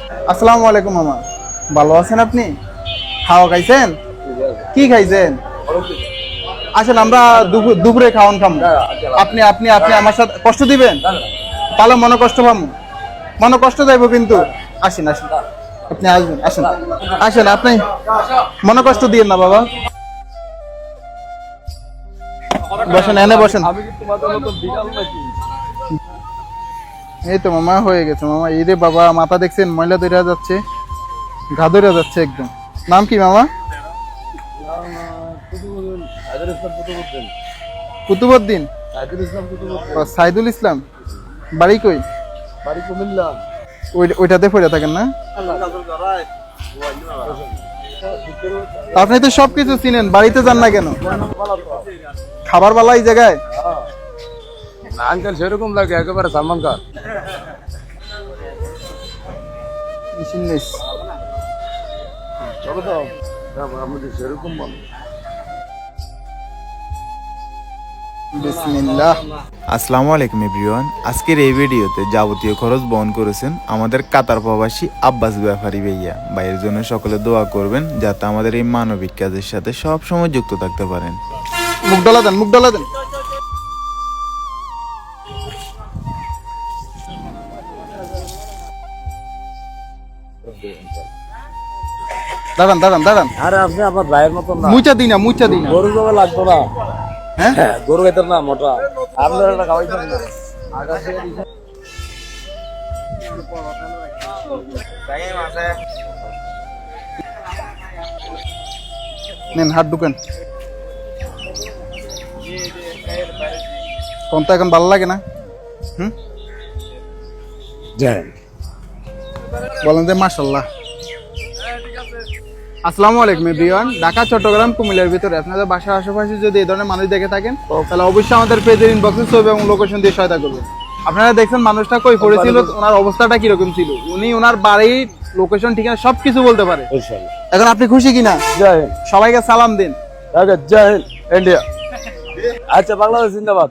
আসসালামু আলাইকুম মামা, ভালো আছেন আপনি? খাওয়া খাইছেন? কি খাইছেন? আসেন আমরা দুপুরে খাওয়ান খাম। আপনি আপনি আপনি আমার সাথে কষ্ট দিবেন তাহলে মনে কষ্ট পাবো, মনে কষ্ট যাইব কিন্তু। আসেন আসেন, আপনি আসবেন, আসেন আসেন, আপনি মনে কষ্ট দিয়েন না বাবা। বসেন, এনে বসেন। এই তো মামা হয়ে গেছে মামা। এই রে বাবা, মাথা দেখছেন ময়লা ধরে যাচ্ছে, ঘা ধরে যাচ্ছে একদম। নাম কি মামা? কুতুবউদ্দিন। সাইদুল ইসলাম। বাড়ি কই? ওইটাতে পড়ে থাকেন না? আপনি তো সবকিছু চিনেন, বাড়িতে যান না কেন? খাবার বালা এই জায়গায়? আঙ্কেল সেরকম লাগে একেবারে সালমান খান। চলো তো আমাদের সেরকম মানুষ। বিসমিল্লাহ। আসসালামু আলাইকুম এভরিওয়ান। আজকের এই ভিডিওতে যাবতীয় খরচ বহন করেছেন আমাদের কাতার প্রবাসী আব্বাস ব্যাপারী ভাইয়া। ভাইয়ের জন্য সকলে দোয়া করবেন যাতে আমাদের এই মানবিক কাজের সাথে সব সময় যুক্ত থাকতে পারেন। মুখ ডলা দেন, মুখ ডলা দেন। দাঁড়ান দাঁড়ান দাঁড়ান। আরে আপনি আমার ভাইয়ের মতন না। মুচা দিই না, মুচা দিই না। গরু জমা লাগতো না। হ্যাঁ গরু খাইতেন না মোটা। আপনার একটা খাওয়াইতেন না। আকাশে নেন, হাত ঢুকেন। কোন তো এখন ভালো লাগে না? জয় বলেন যে মাশাআল্লাহ। আসসালামু আলাইকুম এভরিওয়ান। ঢাকা, চট্টগ্রাম, কুমিল্লার ভিতরে আপনাদের বাসার আশেপাশে যদি এই ধরনের মানুষ দেখে থাকেন তাহলে অবশ্যই আমাদের পেজের ইনবক্সে ছবি এবং লোকেশন দিয়ে সহায়তা করবেন। আপনারা দেখছেন মানুষটা কই পড়েছিল, ওনার অবস্থাটা কিরকম ছিল, উনি ওনার বাড়ির লোকেশন ঠিকানা সবকিছু বলতে পারে। এখন আপনি খুশি কিনা? জয় সবাইকে সালাম দিন। জয় ইন্ডিয়া। আচ্ছা, বাংলাদেশ জিন্দাবাদ।